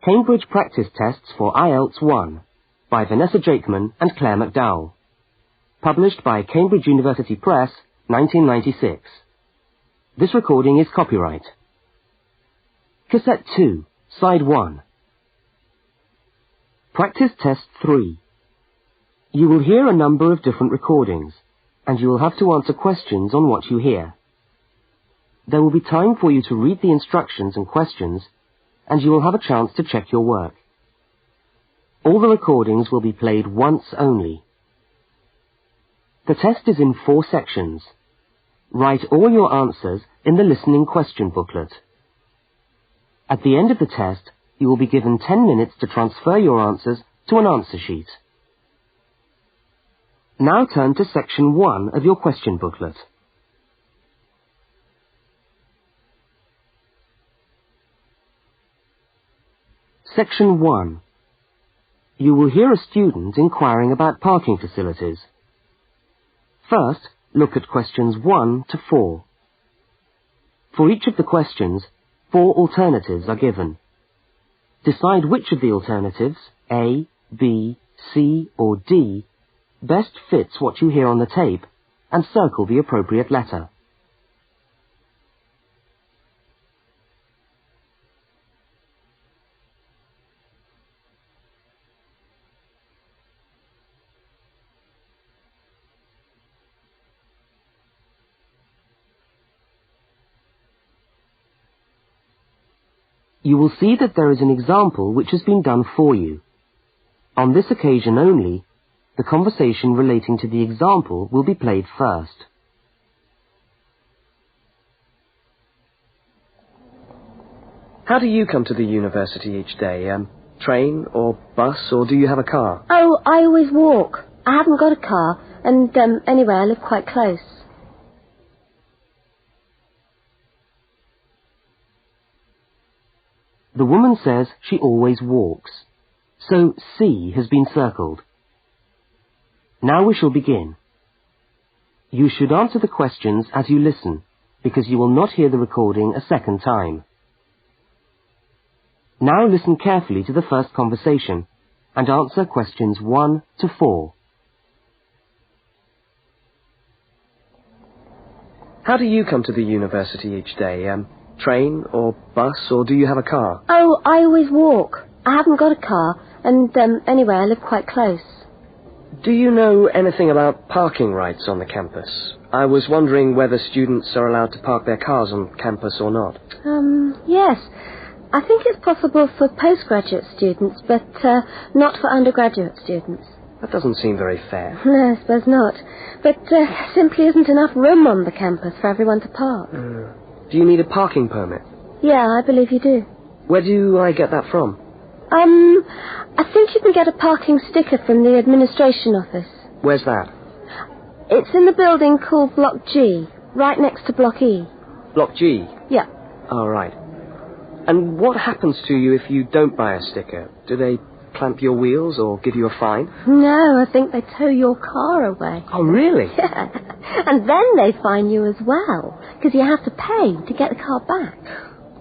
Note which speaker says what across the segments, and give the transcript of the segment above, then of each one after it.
Speaker 1: Cambridge Practice Tests for IELTS 1 by Vanessa Jakeman and Claire McDowell. Published by Cambridge University Press, 1996. This recording is copyright. Cassette 2, Side 1. Practice Test 3. You will hear a number of different recordings, and you will have to answer questions on what you hear. There will be time for you to read the instructions and questions, and you will have a chance to check your work. All the recordings will be played once only. The test is in 4 sections. Write all your answers in the listening question booklet. At the end of the test, you will be given 10 minutes to transfer your answers to an answer sheet. Now turn to section 1 of your question booklet. Section 1. You will hear a student inquiring about parking facilities. First, look at questions 1 to 4. For each of the questions, 4 alternatives are given. Decide which of the alternatives, A, B, C, or D, best fits what you hear on the tape, and circle the appropriate letter. You will see that there is an example which has been done for you. On this occasion only, the conversation relating to the example will be played first. How do you come to the university each day? Train or bus, or do you have a car?
Speaker 2: Oh, I always walk. I haven't got a car, and anyway, I live quite close.
Speaker 1: The woman says she always walks, so C has been circled. Now we shall begin. You should answer the questions as you listen, because you will not hear the recording a second time. Now listen carefully to the first conversation and answer questions 1 to 4. How do you come to the university each day? Train or bus, or do you have a car?
Speaker 2: Oh, I always walk. I haven't got a car, and anyway, I live quite close.
Speaker 1: Do you know anything about parking rights on the campus? I was wondering whether students are allowed to park their cars on campus or not.
Speaker 2: Yes. I think it's possible for postgraduate students, but not for undergraduate students.
Speaker 1: That doesn't seem very fair.
Speaker 2: No, I suppose not. But simply isn't enough room on the campus for everyone to park.
Speaker 1: Do you need a parking permit?
Speaker 2: Yeah, I believe you do.
Speaker 1: Where do I get that from?
Speaker 2: I think you can get a parking sticker from the administration office.
Speaker 1: Where's that?
Speaker 2: It's in the building called Block G, right next to Block E.
Speaker 1: Block G?
Speaker 2: Yeah.
Speaker 1: Oh, right. And what happens to you if you don't buy a sticker? Do they clamp your wheels or give you a fine?
Speaker 2: No, I think they tow your car away.
Speaker 1: Oh, really?
Speaker 2: Yeah. And then they fine you as well, because you have to pay to get the car back.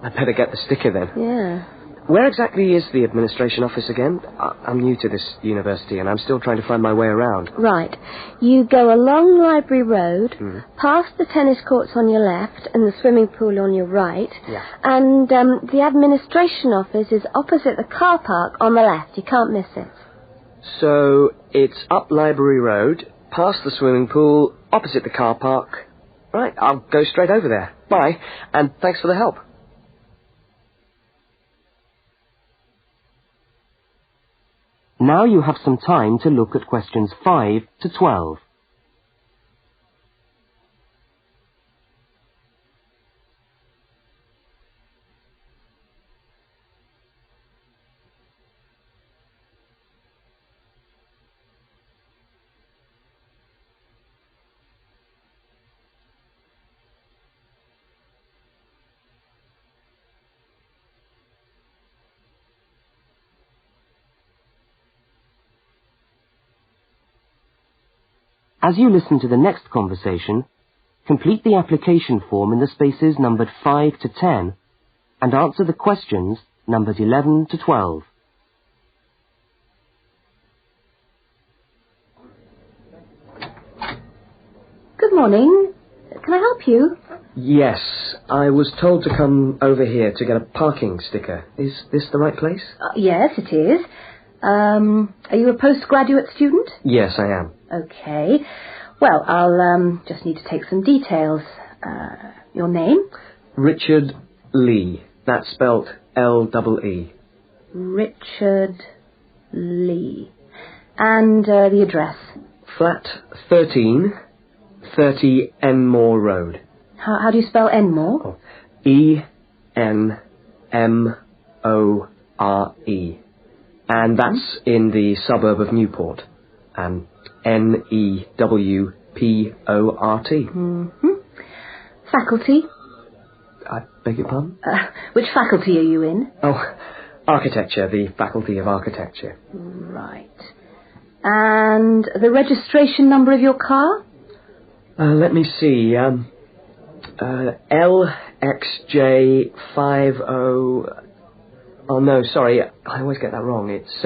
Speaker 1: I'd better get the sticker then.
Speaker 2: Yeah.
Speaker 1: Where exactly is the administration office again? I'm new to this university and I'm still trying to find my way around.
Speaker 2: Right. You go along Library Road, past the tennis courts on your left and the swimming pool on your right.
Speaker 1: Yeah.
Speaker 2: And the administration office is opposite the car park on the left. You can't miss it.
Speaker 1: So it's up Library Road, past the swimming pool, opposite the car park. Right, I'll go straight over there. Bye, and thanks for the help. Now you have some time to look at questions 5 to 12. As you listen to the next conversation, complete the application form in the spaces numbered 5 to 10 and answer the questions numbers 11 to 12.
Speaker 2: Good morning. Can I help you?
Speaker 3: Yes, I was told to come over here to get a parking sticker. Is this the right place?
Speaker 2: Yes, it is. Are you a postgraduate student?
Speaker 3: Yes, I am.
Speaker 2: Okay. Well, I'll just need to take some details. Your name?
Speaker 3: Richard Lee. That's spelt L-E-E.
Speaker 2: Richard Lee. And the address?
Speaker 3: Flat 13, 30 Enmore Road.
Speaker 2: How do you spell Enmore?
Speaker 3: E-N-M-O-R-E. And that's in the suburb of Newport. N-E-W-P-O-R-T.
Speaker 2: Mm-hmm. Faculty?
Speaker 3: I beg your pardon?
Speaker 2: Which faculty are you in?
Speaker 3: Oh, architecture, the Faculty of Architecture.
Speaker 2: Right. And the registration number of your car?
Speaker 3: Let me see. LXJ50... Oh, no, sorry. I always get that wrong. It's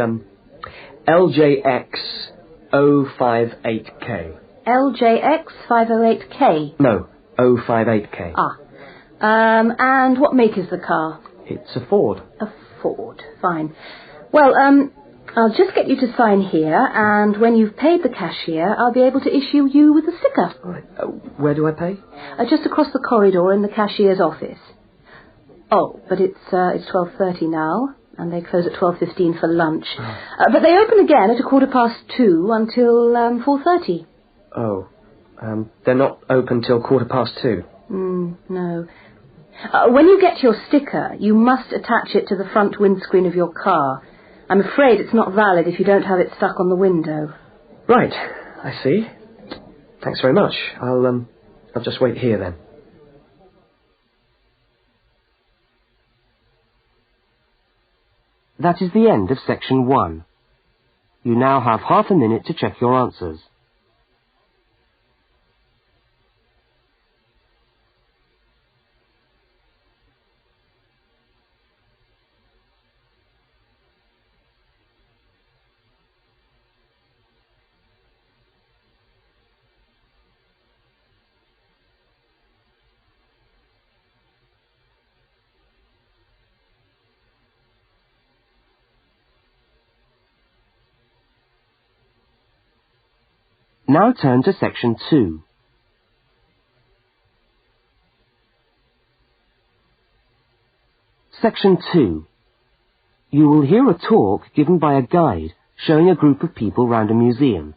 Speaker 3: LJX058K.
Speaker 2: LJX508K?
Speaker 3: No, 058K.
Speaker 2: And what make is the car?
Speaker 3: It's a Ford.
Speaker 2: A Ford. Fine. Well, I'll just get you to sign here, and when you've paid the cashier, I'll be able to issue you with a sticker.
Speaker 3: All right. Where do I pay?
Speaker 2: Just across the corridor in the cashier's office. Oh, but it's 12:30 now, and they close at 12:15 for lunch. But they open again at 2:15 until 4:30.
Speaker 3: Oh, they're not open till 2:15.
Speaker 2: No. When you get your sticker, you must attach it to the front windscreen of your car. I'm afraid it's not valid if you don't have it stuck on the window.
Speaker 3: Right, I see. Thanks very much. I'll just wait here then.
Speaker 1: That is the end of section 1. You now have half a minute to check your answers. Now turn to section 2. Section 2. You will hear a talk given by a guide showing a group of people round a museum.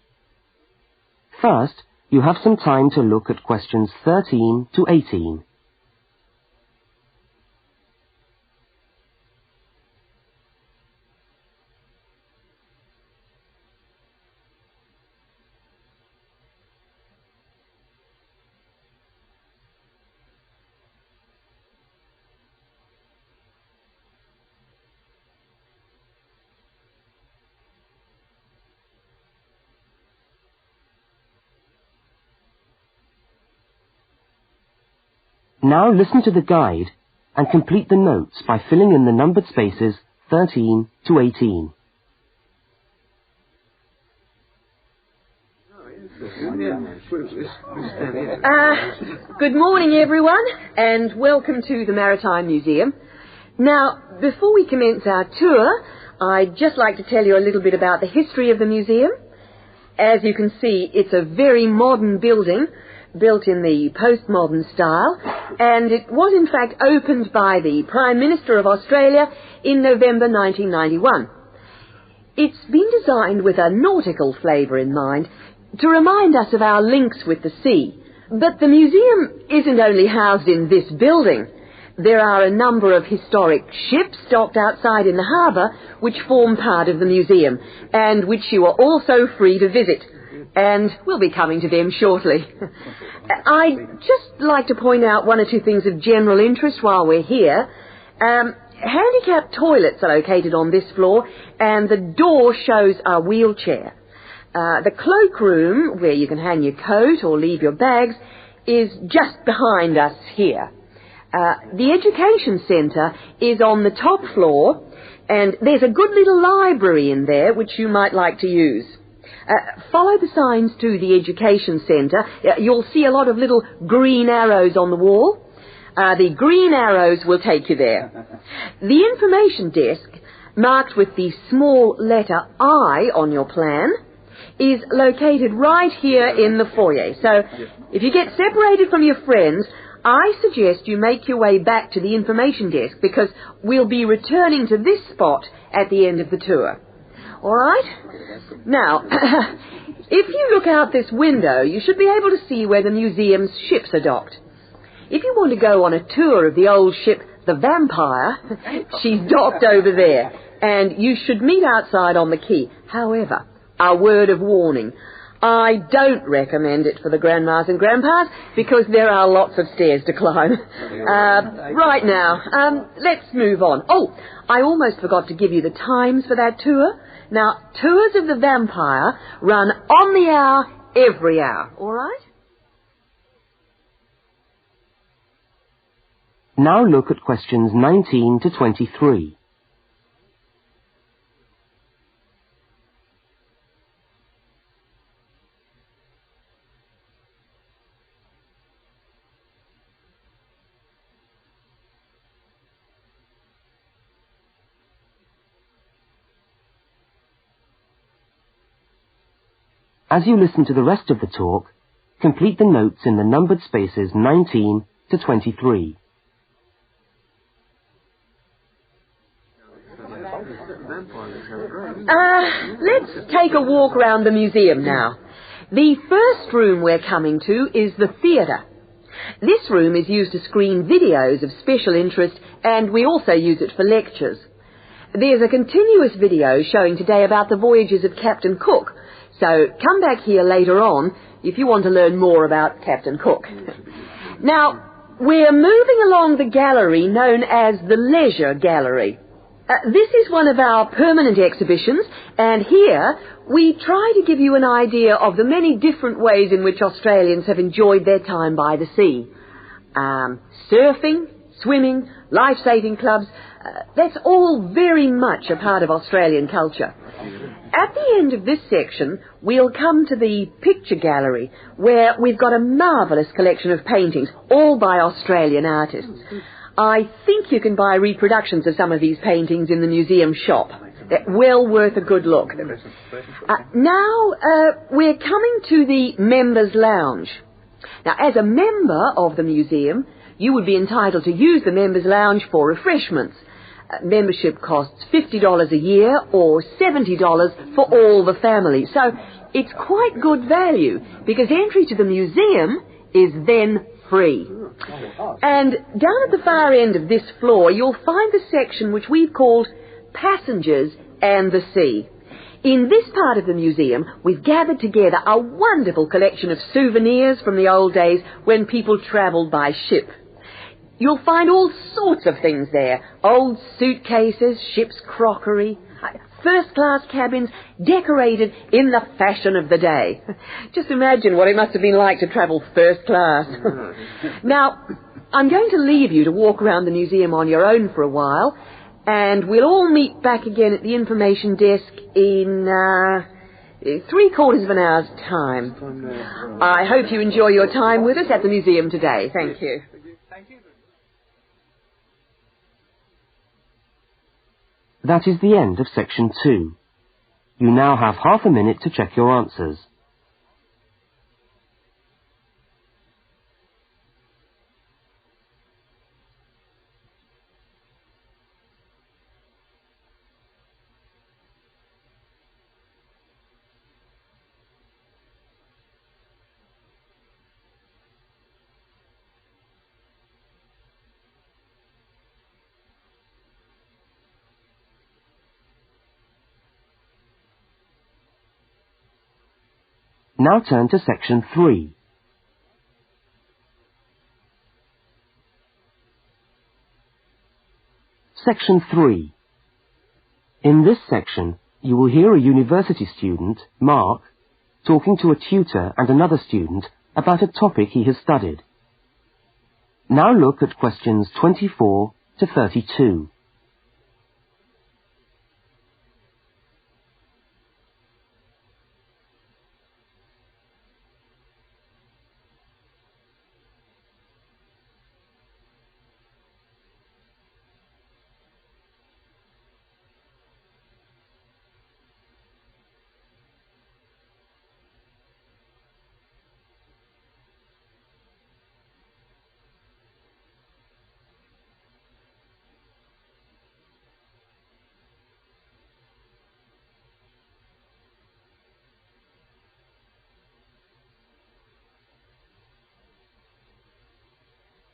Speaker 1: First, you have some time to look at questions 13 to 18. Now listen to the guide and complete the notes by filling in the numbered spaces 13 to 18.
Speaker 4: Good morning, everyone, and welcome to the Maritime Museum. Now, before we commence our tour, I'd just like to tell you a little bit about the history of the museum. As you can see, it's a very modern building, built in the postmodern style, and it was in fact opened by the Prime Minister of Australia in November 1991. It's been designed with a nautical flavour in mind, to remind us of our links with the sea. But the museum isn't only housed in this building. There are a number of historic ships docked outside in the harbour which form part of the museum, and which you are also free to visit. And we'll be coming to them shortly. I'd just like to point out one or two things of general interest while we're here. Handicapped toilets are located on this floor, and the door shows a wheelchair. The cloakroom, where you can hang your coat or leave your bags, is just behind us here. The Education Centre is on the top floor, and there's a good little library in there which you might like to use. Follow the signs to the Education Centre. You'll see a lot of little green arrows on the wall. The green arrows will take you there. The information desk, marked with the small letter I on your plan, is located right here in the foyer. So if you get separated from your friends, I suggest you make your way back to the information desk, because we'll be returning to this spot at the end of the tour. All right? Now, if you look out this window, you should be able to see where the museum's ships are docked. If you want to go on a tour of the old ship, the Vampire, she's docked over there, and you should meet outside on the quay. However, a word of warning, I don't recommend it for the grandmas and grandpas, because there are lots of stairs to climb. Right now, let's move on. Oh, I almost forgot to give you the times for that tour. Now, tours of the Vampire run on the hour, every hour, all right?
Speaker 1: Now look at questions 19 to 23. As you listen to the rest of the talk, complete the notes in the numbered spaces 19 to 23.
Speaker 4: Let's take a walk around the museum now. The first room we're coming to is the theatre. This room is used to screen videos of special interest, and we also use it for lectures. There's a continuous video showing today about the voyages of Captain Cook, so come back here later on if you want to learn more about Captain Cook. Now, we're moving along the gallery known as the Leisure Gallery. This is one of our permanent exhibitions, and here we try to give you an idea of the many different ways in which Australians have enjoyed their time by the sea. Surfing, swimming, life-saving clubs, that's all very much a part of Australian culture. At the end of this section, we'll come to the picture gallery, where we've got a marvellous collection of paintings, all by Australian artists. I think you can buy reproductions of some of these paintings in the museum shop. They're well worth a good look. Now, we're coming to the Members' Lounge. Now, as a member of the museum, you would be entitled to use the Members' Lounge for refreshments. Membership costs $50 a year or $70 for all the family. So it's quite good value, because entry to the museum is then free. And down at the far end of this floor, you'll find the section which we've called Passengers and the Sea. In this part of the museum, we've gathered together a wonderful collection of souvenirs from the old days when people travelled by ship. You'll find all sorts of things there. Old suitcases, ship's crockery, first-class cabins decorated in the fashion of the day. Just imagine what it must have been like to travel first class. Now, I'm going to leave you to walk around the museum on your own for a while, and we'll all meet back again at the information desk in 3/4 of an hour's time. I hope you enjoy your time with us at the museum today. Thank you.
Speaker 1: That is the end of section 2. You now have half a minute to check your answers. Now turn to section 3. Section 3. In this section, you will hear a university student, Mark, talking to a tutor and another student about a topic he has studied. Now look at questions 24 to 32.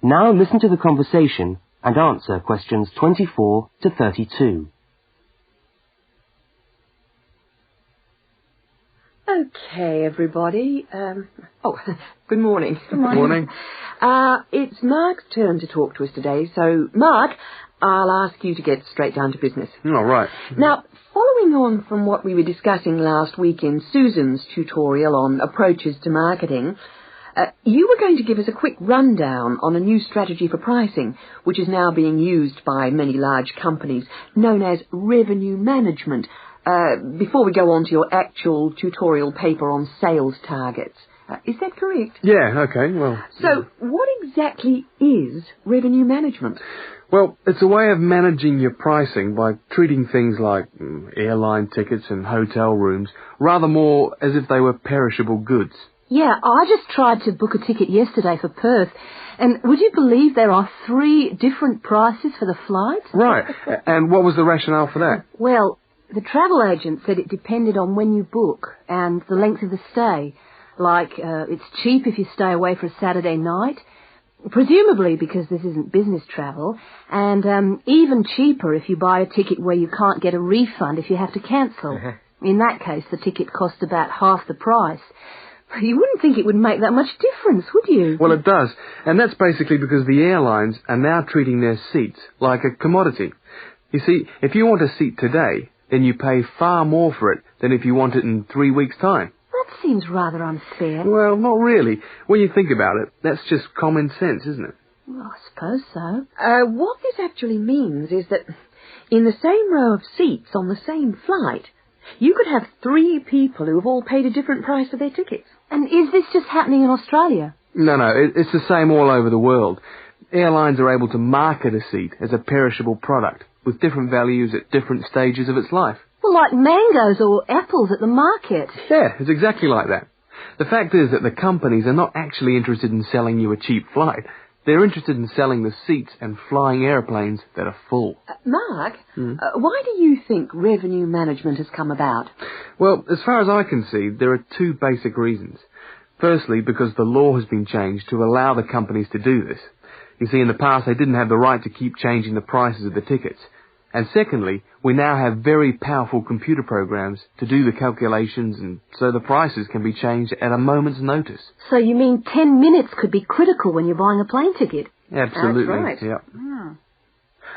Speaker 1: Now listen to the conversation and answer questions 24 to 32.
Speaker 4: Okay, everybody. Good morning.
Speaker 2: Good morning.
Speaker 4: It's Mark's turn to talk to us today, so Mark, I'll ask you to get straight down to business.
Speaker 5: All right.
Speaker 4: Now, following on from what we were discussing last week in Susan's tutorial on approaches to marketing, you were going to give us a quick rundown on a new strategy for pricing, which is now being used by many large companies, known as revenue management, before we go on to your actual tutorial paper on sales targets. Is that correct?
Speaker 5: Yeah, okay, well...
Speaker 4: So, what exactly is revenue management?
Speaker 5: Well, it's a way of managing your pricing by treating things like airline tickets and hotel rooms rather more as if they were perishable goods.
Speaker 2: Yeah, I just tried to book a ticket yesterday for Perth, and would you believe there are 3 different prices for the flight?
Speaker 5: Right, and what was the rationale for that?
Speaker 2: Well, the travel agent said it depended on when you book and the length of the stay. Like, it's cheap if you stay away for a Saturday night, presumably because this isn't business travel, and even cheaper if you buy a ticket where you can't get a refund if you have to cancel. In that case, the ticket costs about half the price. You wouldn't think it would make that much difference, would you?
Speaker 5: Well, it does, and that's basically because the airlines are now treating their seats like a commodity. You see, if you want a seat today, then you pay far more for it than if you want it in 3 weeks' time.
Speaker 2: That seems rather unfair.
Speaker 5: Well, not really. When you think about it, that's just common sense, isn't it?
Speaker 2: Well, I suppose so.
Speaker 4: What this actually means is that in the same row of seats on the same flight, you could have 3 people who have all paid a different price for their tickets.
Speaker 2: And is this just happening in Australia?
Speaker 5: No, it's the same all over the world. Airlines are able to market a seat as a perishable product with different values at different stages of its life.
Speaker 2: Well, like mangoes or apples at the market.
Speaker 5: Yeah, it's exactly like that. The fact is that the companies are not actually interested in selling you a cheap flight. They're interested in selling the seats and flying airplanes that are full.
Speaker 4: Mark, why do you think revenue management has come about?
Speaker 5: Well, as far as I can see, there are 2 basic reasons. Firstly, because the law has been changed to allow the companies to do this. You see, in the past, they didn't have the right to keep changing the prices of the tickets. And secondly, we now have very powerful computer programs to do the calculations, and so the prices can be changed at a moment's notice.
Speaker 2: So you mean 10 minutes could be critical when you're buying a plane ticket?
Speaker 5: Absolutely.
Speaker 4: That's right.
Speaker 5: Yeah.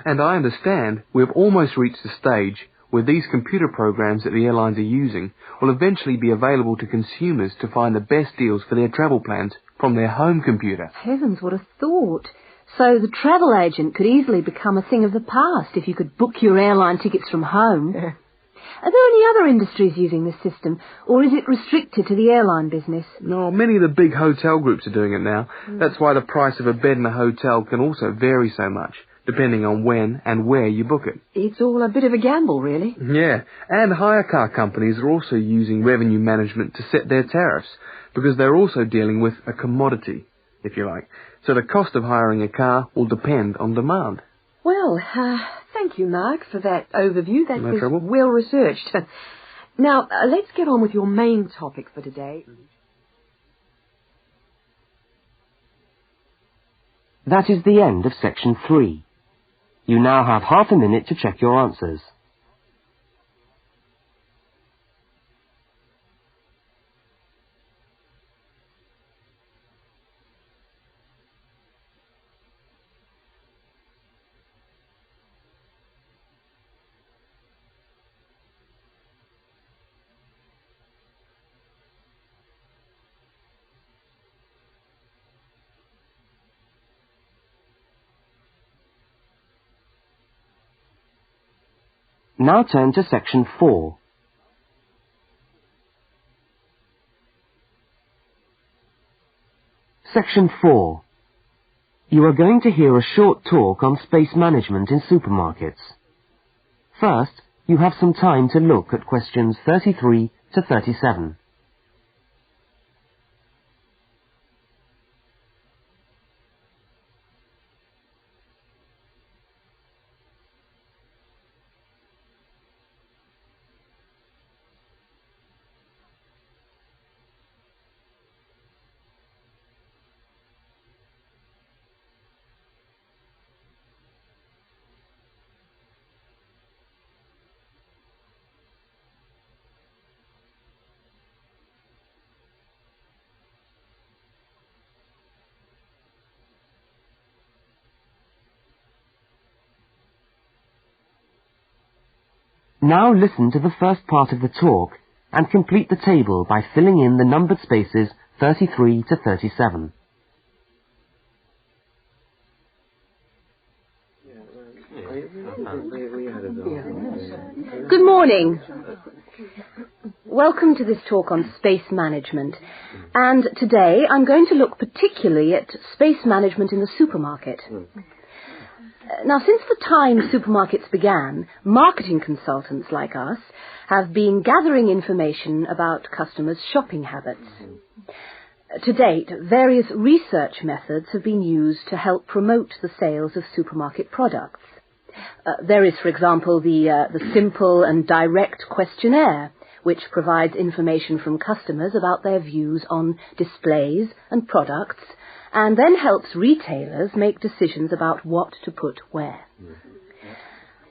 Speaker 5: And I understand we've almost reached the stage where these computer programs that the airlines are using will eventually be available to consumers to find the best deals for their travel plans from their home computer.
Speaker 2: Heavens, what a thought. So the travel agent could easily become a thing of the past if you could book your airline tickets from home. Are there any other industries using this system, or is it restricted to the airline business?
Speaker 5: No, many of the big hotel groups are doing it now. That's why the price of a bed in a hotel can also vary so much, depending on when and where you book it.
Speaker 4: It's all a bit of a gamble, really.
Speaker 5: Yeah, and hire car companies are also using revenue management to set their tariffs, because they're also dealing with a commodity, if you like. So the cost of hiring a car will depend on demand.
Speaker 4: Well, thank you, Mark, for that overview. That
Speaker 5: No
Speaker 4: was
Speaker 5: trouble.
Speaker 4: well researched. Now, let's get on with your main topic for today.
Speaker 1: That is the end of section 3. You now have half a minute to check your answers. Now turn to section 4. Section 4. You are going to hear a short talk on space management in supermarkets. First, you have some time to look at questions 33 to 37. Now listen to the first part of the talk and complete the table by filling in the numbered spaces 33 to 37.
Speaker 2: Good morning. Welcome to this talk on space management. And today I'm going to look particularly at space management in the supermarket. Now, since the time supermarkets began, marketing consultants like us have been gathering information about customers' shopping habits. To date, various research methods have been used to help promote the sales of supermarket products. There is, for example, the simple and direct questionnaire, which provides information from customers about their views on displays and products, and then helps retailers make decisions about what to put where.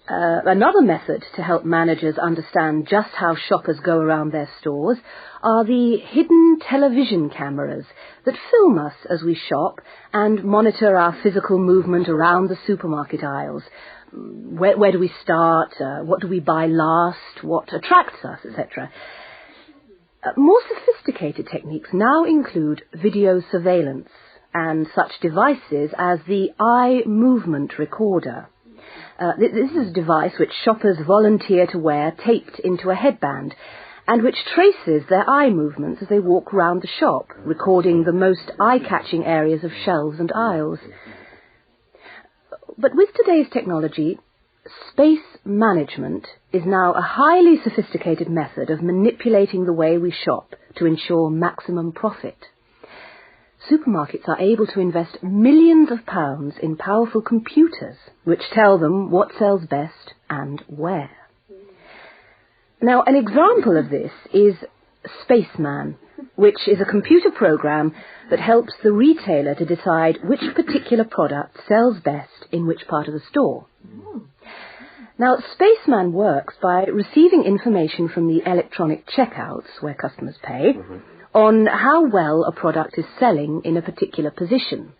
Speaker 2: Another method to help managers understand just how shoppers go around their stores are the hidden television cameras that film us as we shop and monitor our physical movement around the supermarket aisles. Where do we start? What do we buy last? What attracts us, etc. More sophisticated techniques now include video surveillance and such devices as the eye movement recorder. This is a device which shoppers volunteer to wear taped into a headband and which traces their eye movements as they walk around the shop, recording the most eye-catching areas of shelves and aisles. But with today's technology, space management is now a highly sophisticated method of manipulating the way we shop to ensure maximum profit. Supermarkets are able to invest millions of pounds in powerful computers which tell them what sells best and where. Now, an example of this is Spaceman, which is a computer program that helps the retailer to decide which particular product sells best in which part of the store. Now, Spaceman works by receiving information from the electronic checkouts where customers pay on how well a product is selling in a particular position.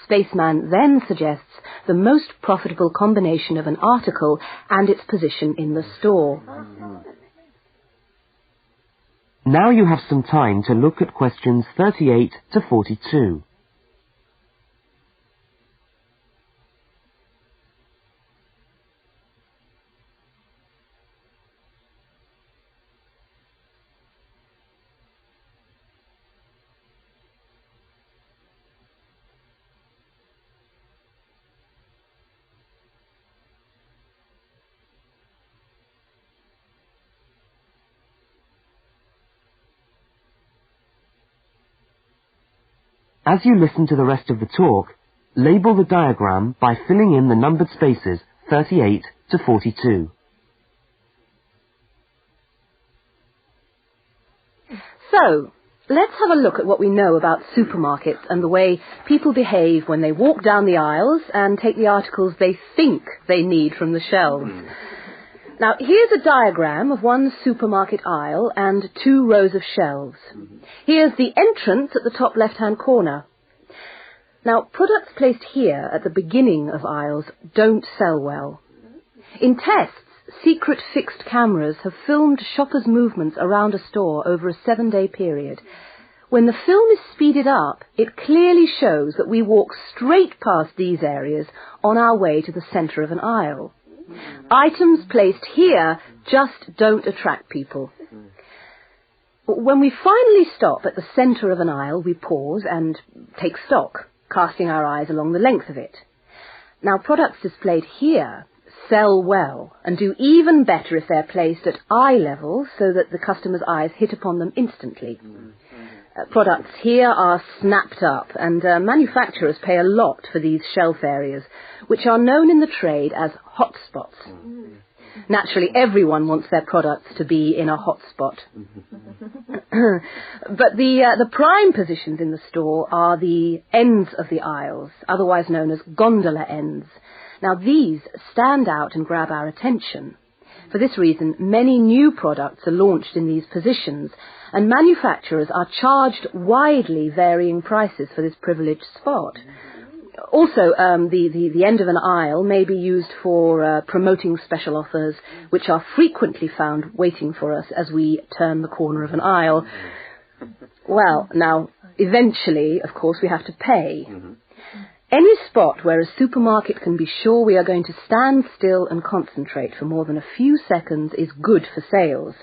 Speaker 2: Spaceman then suggests the most profitable combination of an article and its position in the store.
Speaker 1: Now you have some time to look at questions 38 to 42. As you listen to the rest of the talk, label the diagram by filling in the numbered spaces 38 to 42.
Speaker 2: So, let's have a look at what we know about supermarkets and the way people behave when they walk down the aisles and take the articles they think they need from the shelves. Now, here's a diagram of one supermarket aisle and 2 rows of shelves. Here's the entrance at the top left-hand corner. Now, products placed here at the beginning of aisles don't sell well. In tests, secret fixed cameras have filmed shoppers' movements around a store over a 7-day period. When the film is speeded up, it clearly shows that we walk straight past these areas on our way to the centre of an aisle. Items placed here just don't attract people. When we finally stop at the centre of an aisle, we pause and take stock, casting our eyes along the length of it. Now, products displayed here sell well and do even better if they're placed at eye level so that the customer's eyes hit upon them instantly. Products here are snapped up, and manufacturers pay a lot for these shelf areas, which are known in the trade as hotspots. Naturally, everyone wants their products to be in a hotspot. But the prime positions in the store are the ends of the aisles, otherwise known as gondola ends. Now, these stand out and grab our attention. For this reason, many new products are launched in these positions, and manufacturers are charged widely varying prices for this privileged spot. Also, the end of an aisle may be used for promoting special offers, which are frequently found waiting for us as we turn the corner of an aisle. Well, now, eventually, of course, we have to pay. Any spot where a supermarket can be sure we are going to stand still and concentrate for more than a few seconds is good for sales.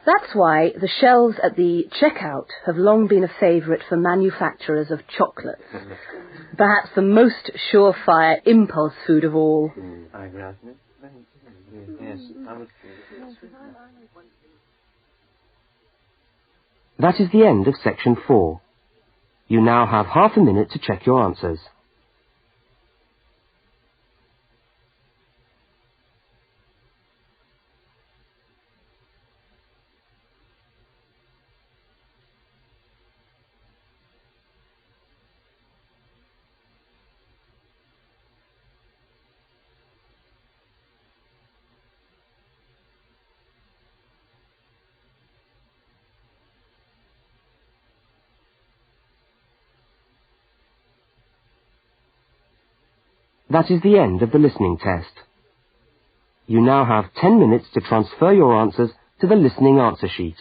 Speaker 2: That's why the shelves at the checkout have long been a favourite for manufacturers of chocolates. Perhaps the most surefire impulse food of all.
Speaker 1: That is the end of section 4. You now have half a minute to check your answers. That is the end of the listening test. You now have 10 minutes to transfer your answers to the listening answer sheet.